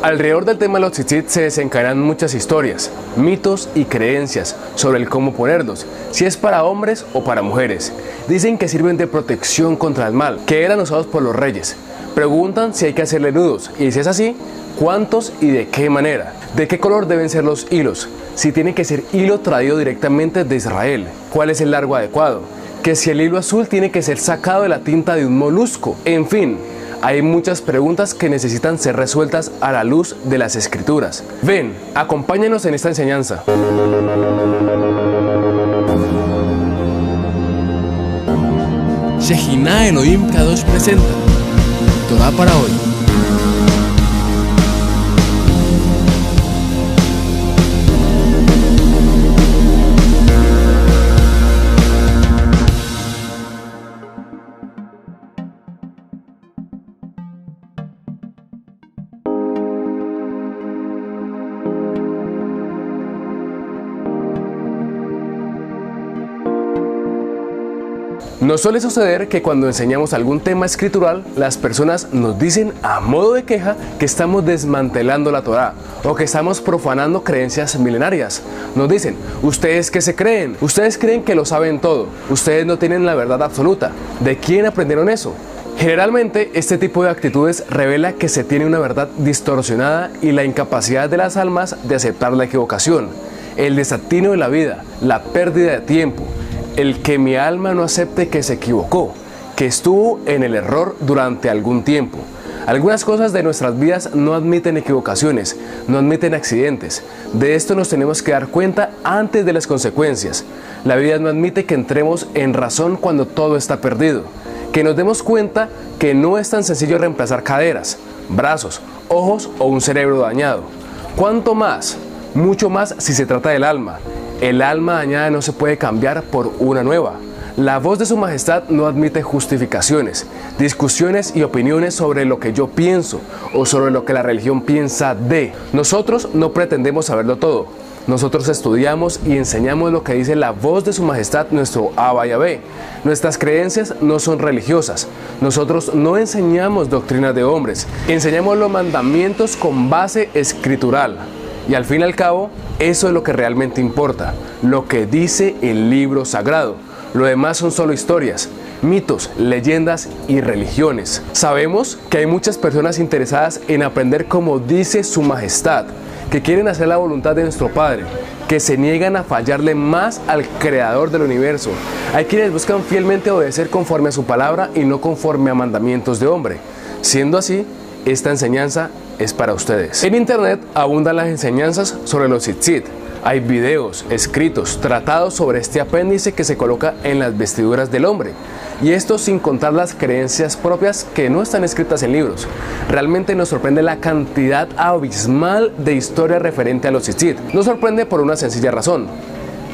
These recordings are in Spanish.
Alrededor del tema de los tzitzit se desencadenan muchas historias, mitos y creencias sobre el cómo ponerlos, si es para hombres o para mujeres. Dicen que sirven de protección contra el mal, que eran usados por los reyes. Preguntan si hay que hacerle nudos, y si es así, ¿cuántos y de qué manera? ¿De qué color deben ser los hilos? Si tiene que ser hilo traído directamente de Israel. ¿Cuál es el largo adecuado? Que si el hilo azul tiene que ser sacado de la tinta de un molusco. En fin, hay muchas preguntas que necesitan ser resueltas a la luz de las Escrituras. Ven, acompáñanos en esta enseñanza. Shejina Elohim Kadosh presenta Torah para hoy. Nos suele suceder que cuando enseñamos algún tema escritural, las personas nos dicen a modo de queja que estamos desmantelando la Torá o que estamos profanando creencias milenarias. Nos dicen, ¿ustedes qué se creen? Ustedes creen que lo saben todo. Ustedes no tienen la verdad absoluta. ¿De quién aprendieron eso? Generalmente, este tipo de actitudes revela que se tiene una verdad distorsionada y la incapacidad de las almas de aceptar la equivocación, el desatino de la vida, la pérdida de tiempo, el que mi alma no acepte que se equivocó, que estuvo en el error durante algún tiempo. Algunas cosas de nuestras vidas no admiten equivocaciones, no admiten accidentes. De esto nos tenemos que dar cuenta antes de las consecuencias. La vida no admite que entremos en razón cuando todo está perdido. Que nos demos cuenta que no es tan sencillo reemplazar caderas, brazos, ojos o un cerebro dañado. ¿Cuánto más? Mucho más si se trata del alma. El alma dañada no se puede cambiar por una nueva. La voz de su majestad no admite justificaciones, discusiones y opiniones sobre lo que yo pienso o sobre lo que la religión piensa de. Nosotros no pretendemos saberlo todo. Nosotros estudiamos y enseñamos lo que dice la voz de su majestad, nuestro Abba Yahvé. Nuestras creencias no son religiosas. Nosotros no enseñamos doctrinas de hombres. Enseñamos los mandamientos con base escritural. Y al fin y al cabo, eso es lo que realmente importa, lo que dice el libro sagrado. Lo demás son solo historias, mitos, leyendas y religiones. Sabemos que hay muchas personas interesadas en aprender como dice su majestad, que quieren hacer la voluntad de nuestro Padre, que se niegan a fallarle más al Creador del universo. Hay quienes buscan fielmente obedecer conforme a su palabra y no conforme a mandamientos de hombre. Siendo así, esta enseñanza es para ustedes. En internet abundan las enseñanzas sobre los tzitzit. Hay videos, escritos, tratados sobre este apéndice que se coloca en las vestiduras del hombre. Y esto sin contar las creencias propias que no están escritas en libros. Realmente nos sorprende la cantidad abismal de historia referente a los tzitzit. Nos sorprende por una sencilla razón.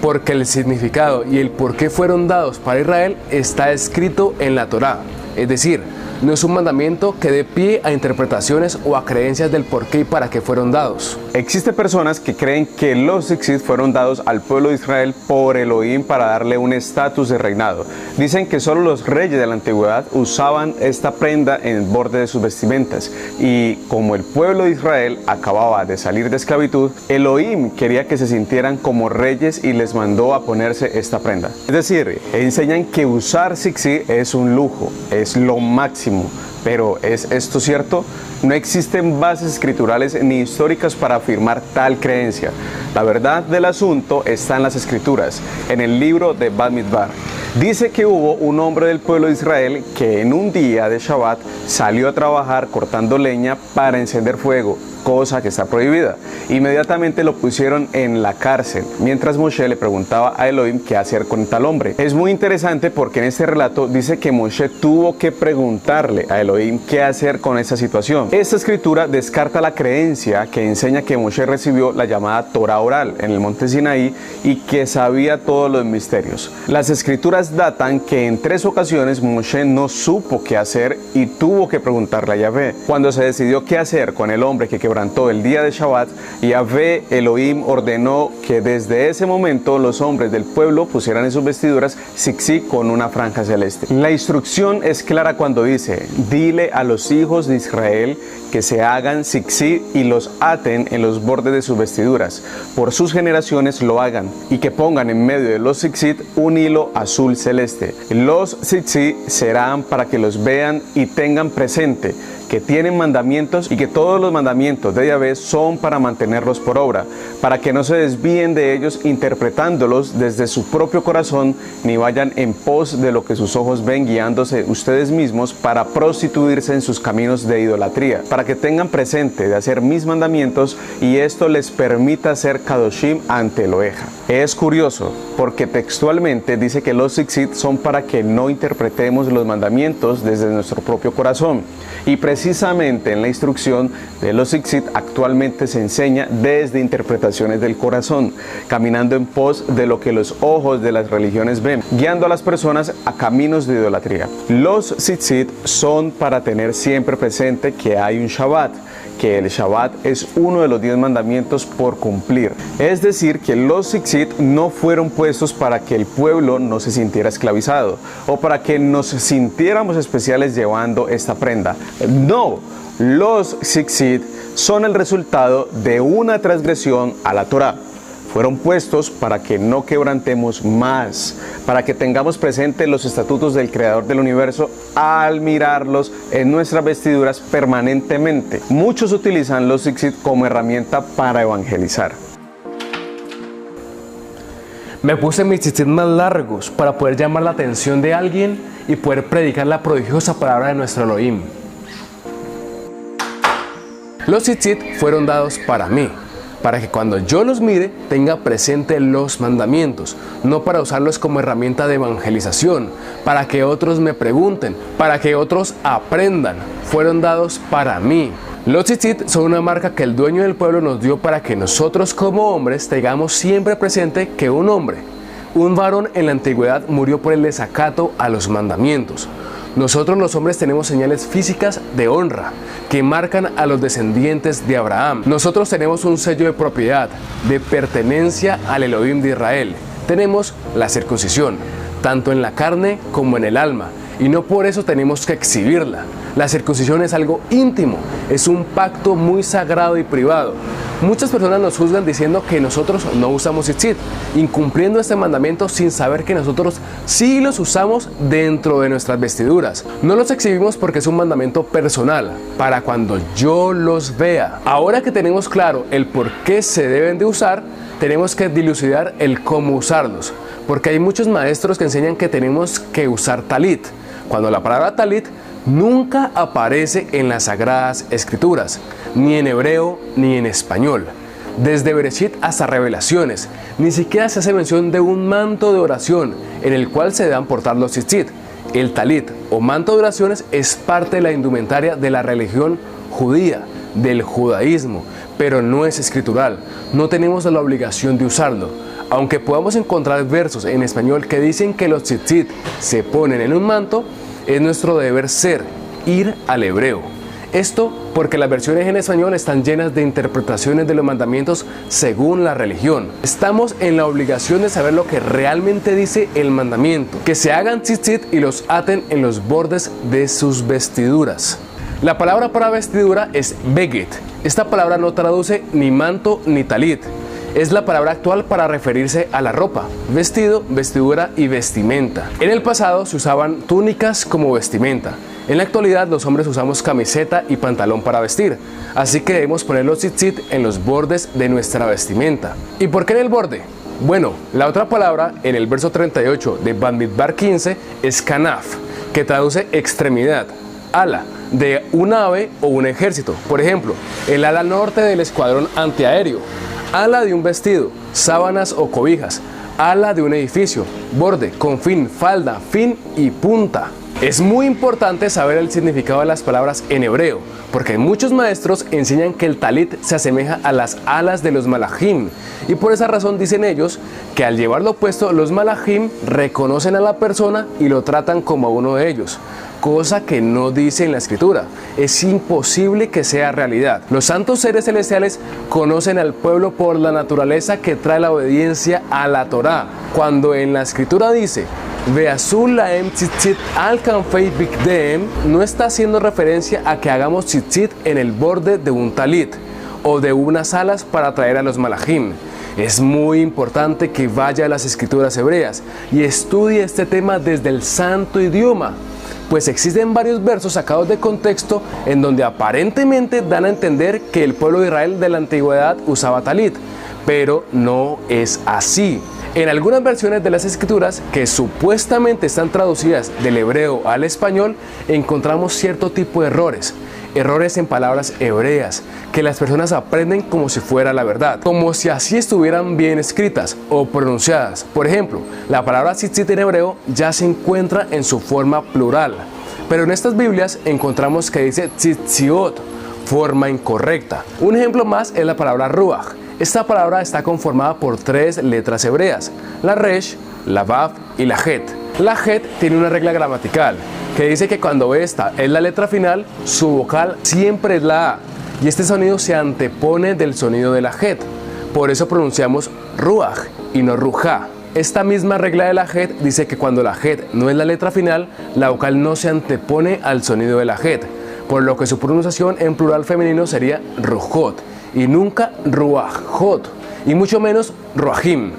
Porque el significado y el por qué fueron dados para Israel está escrito en la Torá. Es decir, no es un mandamiento que dé pie a interpretaciones o a creencias del por qué y para qué fueron dados. Existen personas que creen que los tzitzit fueron dados al pueblo de Israel por Elohim para darle un estatus de reinado. Dicen que solo los reyes de la antigüedad usaban esta prenda en el borde de sus vestimentas. Y como el pueblo de Israel acababa de salir de esclavitud, Elohim quería que se sintieran como reyes y les mandó a ponerse esta prenda. Es decir, enseñan que usar tzitzit es un lujo, es lo máximo. Pero ¿es esto cierto? No existen bases escriturales ni históricas para afirmar tal creencia. La verdad del asunto está en las escrituras, en el libro de Bamidbar. Dice que hubo un hombre del pueblo de Israel que en un día de Shabbat salió a trabajar cortando leña para encender fuego, cosa que está prohibida. Inmediatamente lo pusieron en la cárcel, mientras Moshe le preguntaba a Elohim qué hacer con tal hombre. Es muy interesante porque en este relato dice que Moshe tuvo que preguntarle a Elohim qué hacer con esa situación. Esta escritura descarta la creencia que enseña que Moshe recibió la llamada Torah oral en el monte Sinaí y que sabía todos los misterios. Las escrituras Otras datan que en 3 ocasiones Moshe no supo qué hacer y tuvo que preguntarle a Yahvé. Cuando se decidió qué hacer con el hombre que quebrantó el día de Shabbat, Yahvé Elohim ordenó que desde ese momento los hombres del pueblo pusieran en sus vestiduras tzitzit con una franja celeste. La instrucción es clara cuando dice: dile a los hijos de Israel que se hagan tzitzit y los aten en los bordes de sus vestiduras, por sus generaciones lo hagan, y que pongan en medio de los tzitzit un hilo azul celeste. Los tzitzit serán para que los vean y tengan presente que tienen mandamientos y que todos los mandamientos de Yahvé son para mantenerlos por obra, para que no se desvíen de ellos interpretándolos desde su propio corazón, ni vayan en pos de lo que sus ojos ven, guiándose ustedes mismos para prostituirse en sus caminos de idolatría, para que tengan presente de hacer mis mandamientos y esto les permita ser kadoshim ante Eloheja. Es curioso porque textualmente dice que los tzitzit son para que no interpretemos los mandamientos desde nuestro propio corazón, y precisamente en la instrucción de los tzitzit actualmente se enseña desde interpretaciones del corazón, caminando en pos de lo que los ojos de las religiones ven, guiando a las personas a caminos de idolatría. Los tzitzit son para tener siempre presente que hay un Shabbat, que el Shabbat es uno de los 10 mandamientos por cumplir. Es decir, que los tzitzit no fueron puestos para que el pueblo no se sintiera esclavizado o para que nos sintiéramos especiales llevando esta prenda. No, los tzitzit son el resultado de una transgresión a la Torá. Fueron puestos para que no quebrantemos más, para que tengamos presente los estatutos del Creador del universo al mirarlos en nuestras vestiduras permanentemente. Muchos utilizan los tzitzit como herramienta para evangelizar. Me puse mis tzitzit más largos para poder llamar la atención de alguien y poder predicar la prodigiosa palabra de nuestro Elohim. Los tzitzit fueron dados para mí, para que cuando yo los mire tenga presente los mandamientos, no para usarlos como herramienta de evangelización, para que otros me pregunten, para que otros aprendan. Fueron dados para mí. Los tzitzit son una marca que el dueño del pueblo nos dio para que nosotros como hombres tengamos siempre presente que un hombre, un varón en la antigüedad murió por el desacato a los mandamientos. Nosotros los hombres tenemos señales físicas de honra que marcan a los descendientes de Abraham. Nosotros tenemos un sello de propiedad, de pertenencia al Elohim de Israel. Tenemos la circuncisión, tanto en la carne como en el alma, y no por eso tenemos que exhibirla. La circuncisión es algo íntimo, es un pacto muy sagrado y privado. Muchas personas nos juzgan diciendo que nosotros no usamos tzitzit, incumpliendo este mandamiento sin saber que nosotros sí los usamos dentro de nuestras vestiduras. No los exhibimos porque es un mandamiento personal, para cuando yo los vea. Ahora que tenemos claro el por qué se deben de usar, tenemos que dilucidar el cómo usarlos, porque hay muchos maestros que enseñan que tenemos que usar talit, cuando la palabra talit nunca aparece en las Sagradas Escrituras, ni en hebreo ni en español. Desde Bereshit hasta Revelaciones, ni siquiera se hace mención de un manto de oración en el cual se deben portar los tzitzit. El talit o manto de oraciones es parte de la indumentaria de la religión judía, del judaísmo, pero no es escritural. No tenemos la obligación de usarlo. Aunque podamos encontrar versos en español que dicen que los tzitzit se ponen en un manto, es nuestro deber ir al hebreo. Esto porque las versiones en español están llenas de interpretaciones de los mandamientos según la religión. Estamos en la obligación de saber lo que realmente dice el mandamiento, que se hagan tzitzit y los aten en los bordes de sus vestiduras. La palabra para vestidura es beged. Esta palabra no traduce ni manto ni talit. Es la palabra actual para referirse a la ropa, vestido, vestidura y vestimenta. En el pasado se usaban túnicas como vestimenta. En la actualidad los hombres usamos camiseta y pantalón para vestir, así que debemos poner los tzitzit en los bordes de nuestra vestimenta. ¿Y por qué en el borde? Bueno, la otra palabra en el verso 38 de Bamidbar 15 es kanaf, que traduce extremidad, ala, de un ave o un ejército. Por ejemplo, el ala norte del escuadrón antiaéreo, ala de un vestido, sábanas o cobijas, ala de un edificio, borde, confín, falda, fin y punta. Es muy importante saber el significado de las palabras en hebreo, porque muchos maestros enseñan que el talit se asemeja a las alas de los malajim, y por esa razón dicen ellos que al llevarlo puesto los malajim reconocen a la persona y lo tratan como a uno de ellos, cosa que no dice en la escritura. Es imposible que sea realidad. Los santos seres celestiales conocen al pueblo por la naturaleza que trae la obediencia a la Torá, cuando en la escritura dice Veazul laem tzitzit al kanfei bigdeem, no está haciendo referencia a que hagamos tzitzit en el borde de un talit o de unas alas para traer a los malajim. Es muy importante que vaya a las escrituras hebreas y estudie este tema desde el santo idioma, pues existen varios versos sacados de contexto en donde aparentemente dan a entender que el pueblo de Israel de la antigüedad usaba talit, pero no es así. En algunas versiones de las escrituras que supuestamente están traducidas del hebreo al español, encontramos cierto tipo de errores en palabras hebreas que las personas aprenden como si fuera la verdad, como si así estuvieran bien escritas o pronunciadas. Por ejemplo, la palabra tzitzit en hebreo ya se encuentra en su forma plural, pero en estas Biblias encontramos que dice tzitziot, forma incorrecta. Un ejemplo más es la palabra ruach. Esta palabra está conformada por 3 letras hebreas, la resh, la vav y la het. La het tiene una regla gramatical que dice que cuando esta es la letra final, su vocal siempre es la A, y este sonido se antepone del sonido de la het. Por eso pronunciamos ruach y no rujá. Esta misma regla de la het dice que cuando la het no es la letra final, la vocal no se antepone al sonido de la het, por lo que su pronunciación en plural femenino sería rujot, y nunca ruajot, y mucho menos ruajim.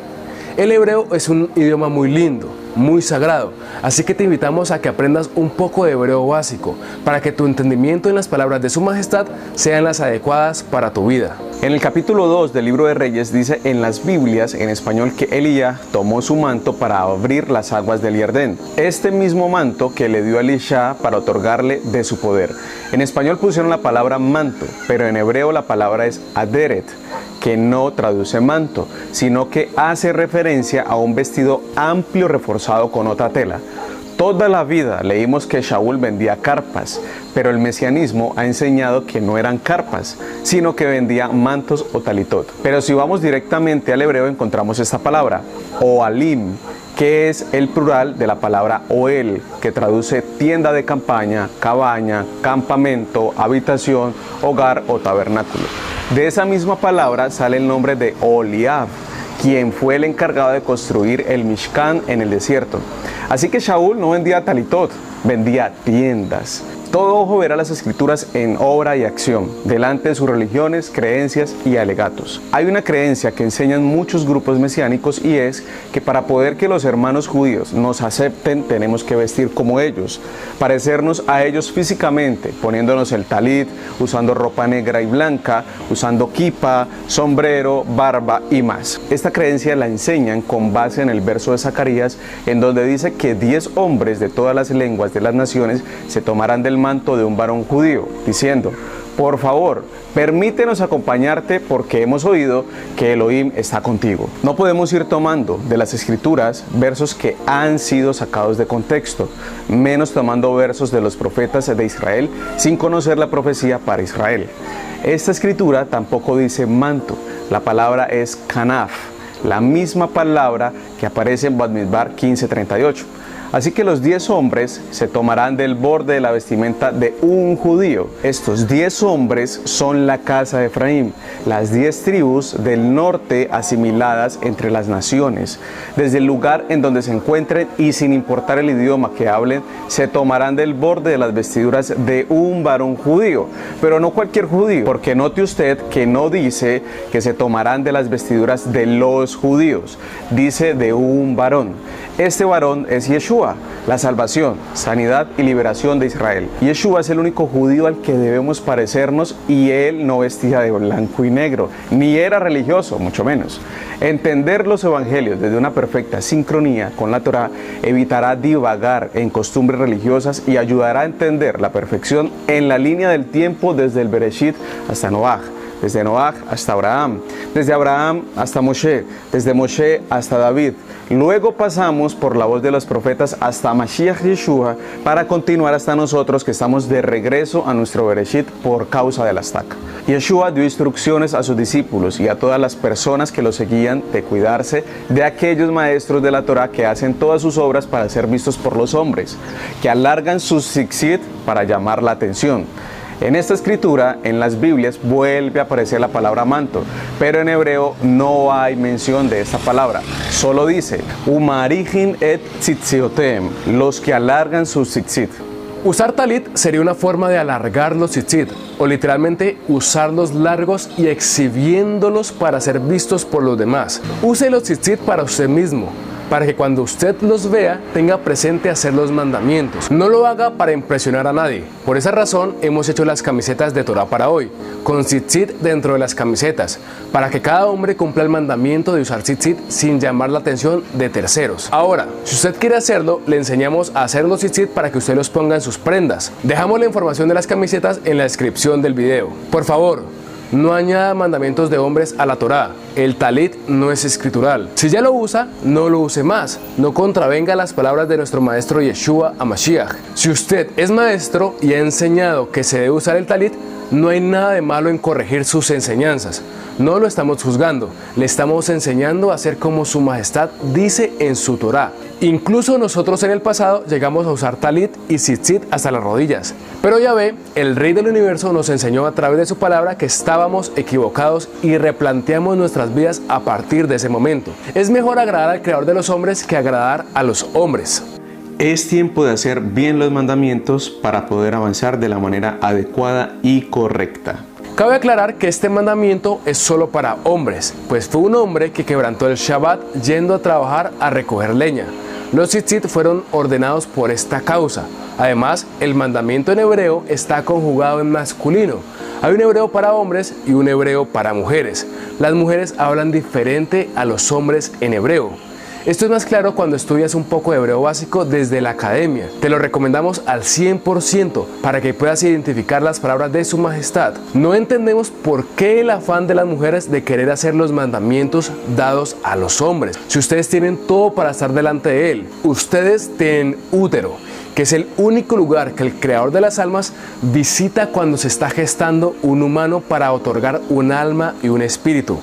El hebreo es un idioma muy lindo, muy sagrado, así que te invitamos a que aprendas un poco de hebreo básico, para que tu entendimiento en las palabras de su majestad sean las adecuadas para tu vida. En el capítulo 2 del libro de Reyes dice en las Biblias en español que Elías tomó su manto para abrir las aguas del Jordán, este mismo manto que le dio a Elisha para otorgarle de su poder. En español pusieron la palabra manto, pero en hebreo la palabra es aderet, que no traduce manto, sino que hace referencia a un vestido amplio reforzado con otra tela. Toda la vida leímos que Shaul vendía carpas, pero el mesianismo ha enseñado que no eran carpas, sino que vendía mantos o talitot. Pero si vamos directamente al hebreo encontramos esta palabra, oalim, que es el plural de la palabra oel, que traduce tienda de campaña, cabaña, campamento, habitación, hogar o tabernáculo. De esa misma palabra sale el nombre de Oliab, quien fue el encargado de construir el Mishkan en el desierto. Así que Shaul no vendía talitot, vendía tiendas. Todo ojo verá las escrituras en obra y acción, delante de sus religiones, creencias y alegatos. Hay una creencia que enseñan muchos grupos mesiánicos y es que para poder que los hermanos judíos nos acepten tenemos que vestir como ellos, parecernos a ellos físicamente, poniéndonos el talit, usando ropa negra y blanca, usando kipa, sombrero, barba y más. Esta creencia la enseñan con base en el verso de Zacarías, en donde dice que 10 hombres de todas las lenguas de las naciones se tomarán del manto de un varón judío, diciendo: por favor, permítenos acompañarte porque hemos oído que Elohim está contigo. No podemos ir tomando de las escrituras versos que han sido sacados de contexto, menos tomando versos de los profetas de Israel sin conocer la profecía para Israel. Esta escritura tampoco dice manto, la palabra es kanaf, la misma palabra que aparece en Bamidbar 15:38. Así que los 10 hombres se tomarán del borde de la vestimenta de un judío. Estos 10 hombres son la casa de Efraín, las 10 tribus del norte asimiladas entre las naciones. Desde el lugar en donde se encuentren y sin importar el idioma que hablen, se tomarán del borde de las vestiduras de un varón judío. Pero no cualquier judío, porque note usted que no dice que se tomarán de las vestiduras de los judíos, dice de un varón. Este varón es Yeshua, la salvación, sanidad y liberación de Israel. Yeshua es el único judío al que debemos parecernos y él no vestía de blanco y negro, ni era religioso, mucho menos. Entender los evangelios desde una perfecta sincronía con la Torá evitará divagar en costumbres religiosas y ayudará a entender la perfección en la línea del tiempo desde el Bereshit hasta Noaj, desde Noaj hasta Abraham, desde Abraham hasta Moshe, desde Moshe hasta David. Luego pasamos por la voz de los profetas hasta Mashiach Yeshua para continuar hasta nosotros que estamos de regreso a nuestro Bereshit por causa de la estaca. Yeshua dio instrucciones a sus discípulos y a todas las personas que lo seguían de cuidarse de aquellos maestros de la Torá que hacen todas sus obras para ser vistos por los hombres, que alargan sus tzitzit para llamar la atención. En esta escritura, en las Biblias, vuelve a aparecer la palabra manto, pero en hebreo no hay mención de esta palabra. Solo dice, Umarichin et tzitziotem, los que alargan sus tzitzit. Usar talit sería una forma de alargar los tzitzit, o literalmente usarlos largos y exhibiéndolos para ser vistos por los demás. Use los tzitzit para usted mismo, para que cuando usted los vea tenga presente hacer los mandamientos. No lo haga para impresionar a nadie. Por esa razón hemos hecho las camisetas de Torá para hoy, con tzitzit dentro de las camisetas, para que cada hombre cumpla el mandamiento de usar tzitzit sin llamar la atención de terceros. Ahora, si usted quiere hacerlo, le enseñamos a hacer los tzitzit para que usted los ponga en sus prendas. Dejamos la información de las camisetas en la descripción del video. Por favor, no añada mandamientos de hombres a la Torá. El talit no es escritural. Si ya lo usa, no lo use más. No contravenga las palabras de nuestro maestro Yeshua HaMashiach. Si usted es maestro y ha enseñado que se debe usar el talit, no hay nada de malo en corregir sus enseñanzas. No lo estamos juzgando, le estamos enseñando a hacer como su majestad dice en su Torá. Incluso nosotros en el pasado llegamos a usar talit y tzitzit hasta las rodillas. Pero Yahvé, el Rey del Universo, nos enseñó a través de su palabra que estábamos equivocados y replanteamos nuestras vidas a partir de ese momento. Es mejor agradar al Creador de los hombres que agradar a los hombres. Es tiempo de hacer bien los mandamientos para poder avanzar de la manera adecuada y correcta. Cabe aclarar que este mandamiento es solo para hombres, pues fue un hombre que quebrantó el Shabbat yendo a trabajar a recoger leña. Los tzitzit fueron ordenados por esta causa. Además, el mandamiento en hebreo está conjugado en masculino. Hay un hebreo para hombres y un hebreo para mujeres. Las mujeres hablan diferente a los hombres en hebreo. Esto es más claro cuando estudias un poco de hebreo básico desde la academia. Te lo recomendamos al 100% para que puedas identificar las palabras de su majestad. No entendemos por qué el afán de las mujeres de querer hacer los mandamientos dados a los hombres. Si ustedes tienen todo para estar delante de él, ustedes tienen útero, que es el único lugar que el Creador de las almas visita cuando se está gestando un humano para otorgar un alma y un espíritu.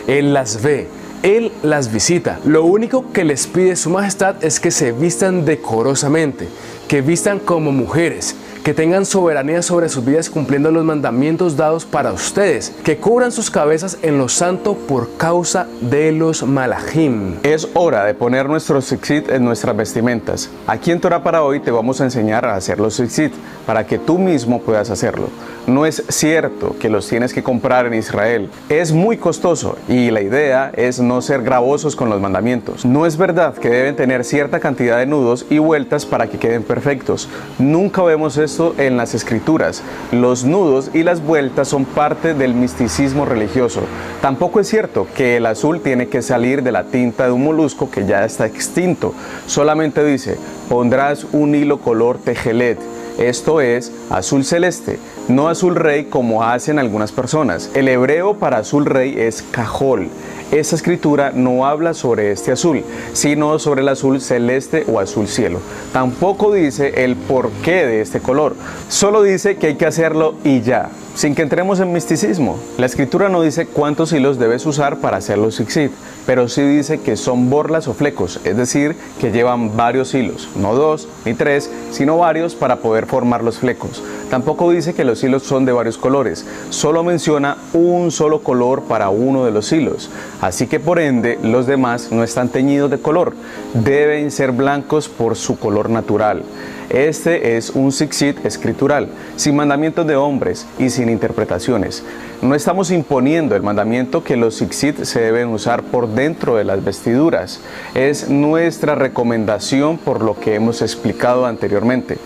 Él las ve. Él las visita. Lo único que les pide su majestad es que se vistan decorosamente, que vistan como mujeres, que tengan soberanía sobre sus vidas cumpliendo los mandamientos dados para ustedes, que cubran sus cabezas en lo santo por causa de los malajim. Es hora de poner nuestros tzitzit en nuestras vestimentas. Aquí en Torá para hoy te vamos a enseñar a hacer los tzitzit para que tú mismo puedas hacerlo. No es cierto que los tienes que comprar en Israel. Es muy costoso y la idea es no ser gravosos con los mandamientos. No es verdad que deben tener cierta cantidad de nudos y vueltas para que queden perfectos. Nunca vemos esto en las escrituras. Los nudos y las vueltas son parte del misticismo religioso. Tampoco es cierto que el azul tiene que salir de la tinta de un molusco que ya está extinto. Solamente dice, pondrás un hilo color tejelet. Esto es azul celeste, no azul rey como hacen algunas personas. El hebreo para azul rey es cajol. Esta escritura no habla sobre este azul, sino sobre el azul celeste o azul cielo. Tampoco dice el porqué de este color, solo dice que hay que hacerlo y ya, sin que entremos en misticismo. La escritura no dice cuántos hilos debes usar para hacer los tzitzit, pero sí dice que son borlas o flecos, es decir, que llevan varios hilos, no 2 ni 3, sino varios para poder formar los flecos. Tampoco dice que los hilos son de varios colores, solo menciona un solo color para uno de los hilos. Así que por ende, los demás no están teñidos de color, deben ser blancos por su color natural. Este es un tzitzit escritural, sin mandamientos de hombres y sin interpretaciones. No estamos imponiendo el mandamiento que los tzitzit se deben usar por dentro de las vestiduras. Es nuestra recomendación por lo que hemos explicado anteriormente.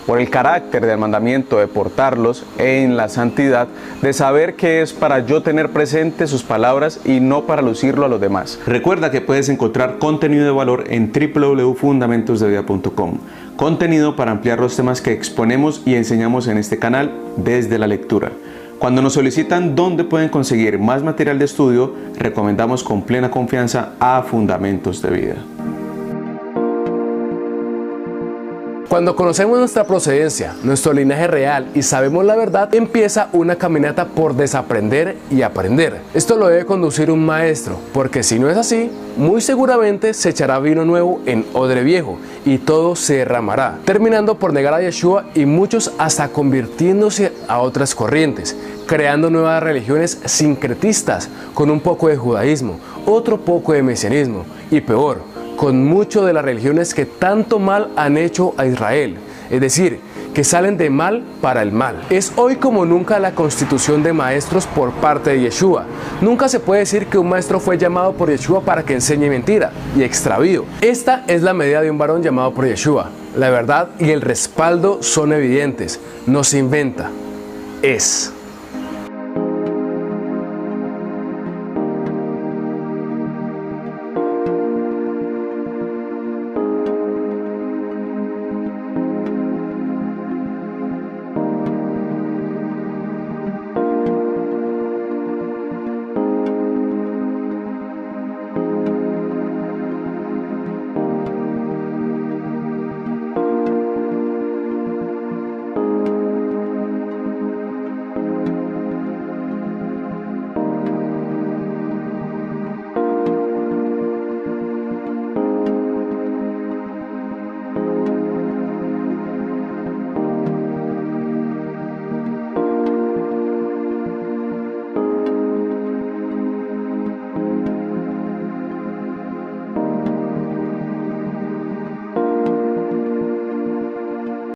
Por el carácter del mandamiento de portarlos en la santidad, de saber que es para yo tener presente sus palabras y no para lucirlo a los demás. Recuerda que puedes encontrar contenido de valor en www.fundamentosdevida.com. Contenido para ampliar los temas que exponemos y enseñamos en este canal desde la lectura. Cuando nos solicitan dónde pueden conseguir más material de estudio, recomendamos con plena confianza a Fundamentos de Vida. Cuando conocemos nuestra procedencia, nuestro linaje real y sabemos la verdad, empieza una caminata por desaprender y aprender. Esto lo debe conducir un maestro, porque si no es así, muy seguramente se echará vino nuevo en odre viejo y todo se derramará, terminando por negar a Yeshua y muchos hasta convirtiéndose a otras corrientes, creando nuevas religiones sincretistas con un poco de judaísmo, otro poco de mesianismo y peor, con mucho de las religiones que tanto mal han hecho a Israel, es decir, que salen de mal para el mal. Es hoy como nunca la constitución de maestros por parte de Yeshua. Nunca se puede decir que un maestro fue llamado por Yeshua para que enseñe mentira y extravío. Esta es la medida de un varón llamado por Yeshua. La verdad y el respaldo son evidentes, no se inventa, es.